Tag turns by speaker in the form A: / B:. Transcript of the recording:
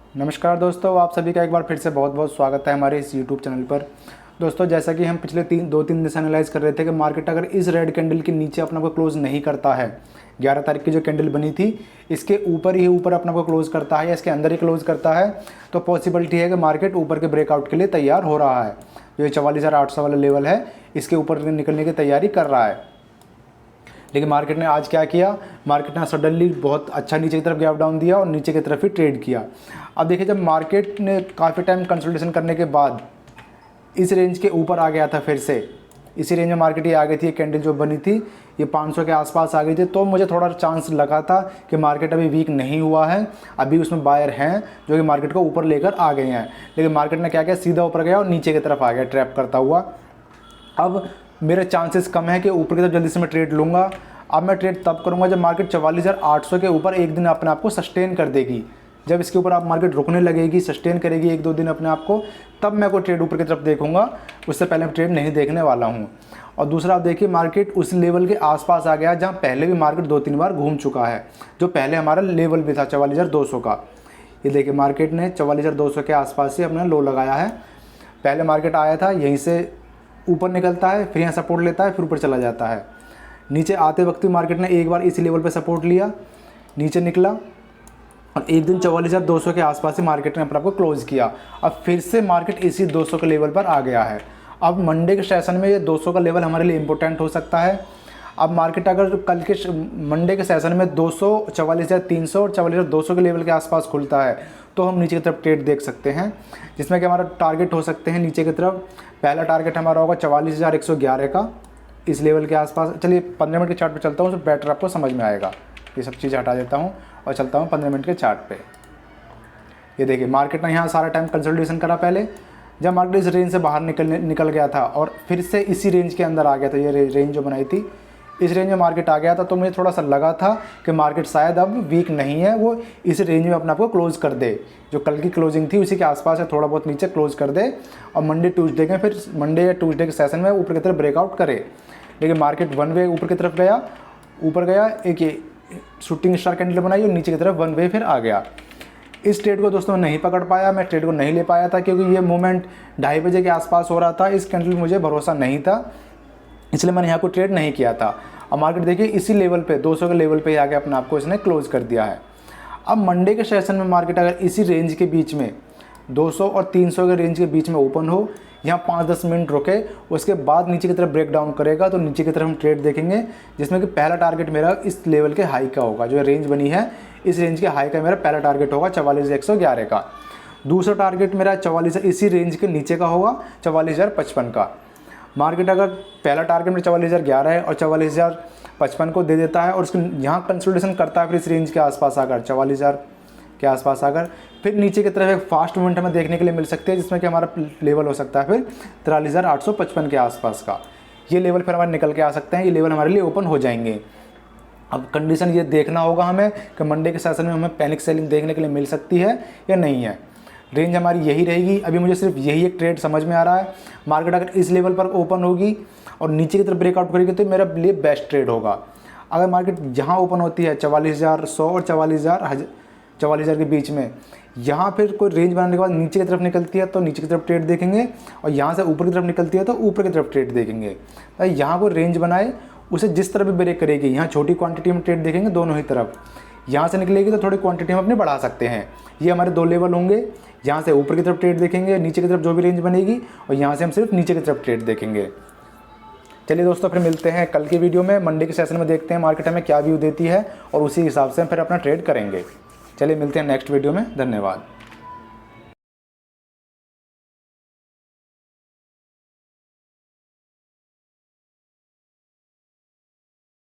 A: नमस्कार दोस्तों, आप सभी का एक बार फिर से बहुत बहुत स्वागत है हमारे इस यूट्यूब चैनल पर। दोस्तों, जैसा कि हम पिछले 2-3 दिन से एनालाइज कर रहे थे कि मार्केट अगर इस रेड कैंडल के नीचे अपना को क्लोज नहीं करता है, 11 तारीख की जो कैंडल बनी थी इसके ऊपर अपना को क्लोज करता है या इसके अंदर ही क्लोज करता है, तो पॉसिबिलिटी है कि मार्केट ऊपर के ब्रेकआउट के लिए तैयार हो रहा है। जो ये 44,800 वाला लेवल है इसके ऊपर निकलने की तैयारी कर रहा है। लेकिन मार्केट ने आज क्या किया, मार्केट ने सडनली बहुत अच्छा नीचे की तरफ गैप डाउन दिया और नीचे की तरफ ही ट्रेड किया। अब देखिए, जब मार्केट ने काफ़ी टाइम कंसोलिडेशन करने के बाद इस रेंज के ऊपर आ गया था, फिर से इसी रेंज में मार्केट ये आ गई थी, कैंडल जो बनी थी ये 500 के आसपास आ गई थी, तो मुझे थोड़ा चांस लगा था कि मार्केट अभी वीक नहीं हुआ है, अभी उसमें बायर हैं जो कि मार्केट को ऊपर लेकर आ गए हैं। लेकिन मार्केट ने क्या किया, सीधा ऊपर गया और नीचे की तरफ आ गया ट्रैप करता हुआ। अब मेरे चांसेस कम है कि ऊपर की तरफ जल्दी से मैं ट्रेड लूँगा। अब मैं ट्रेड तब करूँगा जब मार्केट 44,800 के ऊपर एक दिन अपने आप को सस्टेन कर देगी। जब इसके ऊपर आप मार्केट रुकने लगेगी, सस्टेन करेगी 1-2 दिन अपने आप को, तब मैं कोई ट्रेड ऊपर की तरफ देखूंगा। उससे पहले मैं ट्रेड नहीं देखने वाला हूं। और दूसरा, आप देखिए मार्केट उस लेवल के आसपास आ गया जहां पहले भी मार्केट 2-3 बार घूम चुका है, जो पहले हमारा लेवल भी था 44,200 का। ये देखिए, मार्केट ने 44,200 के आसपास से अपना लो लगाया है। पहले मार्केट आया था, यहीं से ऊपर निकलता है, फिर यहाँ सपोर्ट लेता है, फिर ऊपर चला जाता है। नीचे आते वक्त मार्केट ने एक बार इसी लेवल पे सपोर्ट लिया, नीचे निकला और एक दिन 44,200 के आसपास से मार्केट ने अपने आप को क्लोज किया। अब फिर से मार्केट इसी 200 के लेवल पर आ गया है। अब मंडे के सेशन में ये 200 का लेवल हमारे लिए इंपॉर्टेंट हो सकता है। अब मार्केट अगर कल के मंडे के सेशन में 200, 44,300 और 44,200 के लेवल के आसपास खुलता है, तो हम नीचे की तरफ ट्रेड देख सकते हैं, जिसमें कि हमारा टारगेट हो सकते हैं नीचे की तरफ। पहला टारगेट हमारा होगा 44,111 का, इस लेवल के आसपास। चलिए 15 मिनट के चार्ट पे चलता हूँ, तो बेटर आपको समझ में आएगा। ये सब चीज़ हटा देता हूँ और चलता हूँ 15 मिनट के चार्ट पे। ये देखिए, मार्केट ने यहाँ सारा टाइम कंसोलिडेशन करा। पहले जब मार्केट इस रेंज से बाहर निकल गया था और फिर से इसी रेंज के अंदर आ गया था, ये रेंज जो बनाई थी इस रेंज में मार्केट आ गया था, तो मुझे थोड़ा सा लगा था कि मार्केट शायद अब वीक नहीं है, वो इस रेंज में अपने आप को क्लोज कर दे। जो कल की क्लोजिंग थी उसी के आसपास है, थोड़ा बहुत नीचे क्लोज कर दे और मंडे ट्यूसडे के फिर मंडे या ट्यूसडे के सेशन में ऊपर की तरफ ब्रेकआउट करे। लेकिन मार्केट वन वे ऊपर की तरफ गया, ऊपर गया, एक ये शूटिंग स्टार कैंडल बनाई और नीचे की तरफ वन वे फिर आ गया। इस ट्रेड को दोस्तों मैं नहीं पकड़ पाया, मैं ट्रेड को नहीं ले पाया था, क्योंकि ये मूवमेंट 2:30 बजे के आसपास हो रहा था। इस कैंडल में मुझे भरोसा नहीं था, इसलिए मैंने यहाँ को ट्रेड नहीं किया था। और मार्केट देखिए इसी लेवल पे 200 के लेवल पे आके अपने आप को इसने क्लोज कर दिया है। अब मंडे के सेशन में मार्केट अगर इसी रेंज के बीच में 200 और 300 के रेंज के बीच में ओपन हो, यहाँ 5-10 मिनट रुके, उसके बाद नीचे की तरफ ब्रेक डाउन करेगा, तो नीचे की तरफ हम ट्रेड देखेंगे, जिसमें कि पहला टारगेट मेरा इस लेवल के हाई का होगा। जो रेंज बनी है इस रेंज के हाई का मेरा पहला टारगेट होगा 44,111 का। दूसरा टारगेट मेरा 44 इसी रेंज के नीचे का होगा 44,055 का। मार्केट अगर पहला टारगेट में 44,011 है और 44,055 को दे देता है और उसको यहाँ कंसोलिडेशन करता है, फिर इस रेंज के आसपास आकर 44,000 के आसपास आकर फिर नीचे की तरफ एक फास्ट मूवमेंट हमें देखने के लिए मिल सकती है, जिसमें कि हमारा लेवल हो सकता है फिर 43,855 के आसपास का। ये लेवल फिर हमारे निकल के आ सकते हैं, ये लेवल हमारे लिए ओपन हो जाएंगे। अब कंडीशन ये देखना होगा हमें कि मंडे के सेशन में हमें पैनिक सेलिंग देखने के लिए मिल सकती है या नहीं है। रेंज हमारी यही रहेगी। अभी मुझे सिर्फ यही एक ट्रेड समझ में आ रहा है। मार्केट अगर इस लेवल पर ओपन होगी और नीचे की तरफ ब्रेकआउट करेगी तो मेरा लिए बेस्ट ट्रेड होगा। अगर मार्केट जहाँ ओपन होती है 44,100 और 44,000 के बीच में, यहाँ फिर कोई रेंज बनाने के बाद नीचे की तरफ निकलती है तो नीचे की तरफ ट्रेड देखेंगे, और यहाँ से ऊपर की तरफ निकलती है तो ऊपर की तरफ ट्रेड देखेंगे। तो यहाँ कोई रेंज बनाए, उसे जिस तरफ भी ब्रेक करेगी, यहाँ छोटी क्वांटिटी में ट्रेड देखेंगे दोनों ही तरफ। यहाँ से निकलेगी तो थोड़ी क्वांटिटी हम अपनी बढ़ा सकते हैं। ये हमारे 2 लेवल होंगे, यहाँ से ऊपर की तरफ ट्रेड देखेंगे, नीचे की तरफ जो भी रेंज बनेगी, और यहाँ से हम सिर्फ नीचे की तरफ ट्रेड देखेंगे। चलिए दोस्तों, फिर मिलते हैं कल की वीडियो में। मंडे के सेशन में देखते हैं मार्केट हमें क्या व्यू देती है और उसी हिसाब से हम फिर अपना ट्रेड करेंगे। चलिए मिलते हैं नेक्स्ट वीडियो में। धन्यवाद।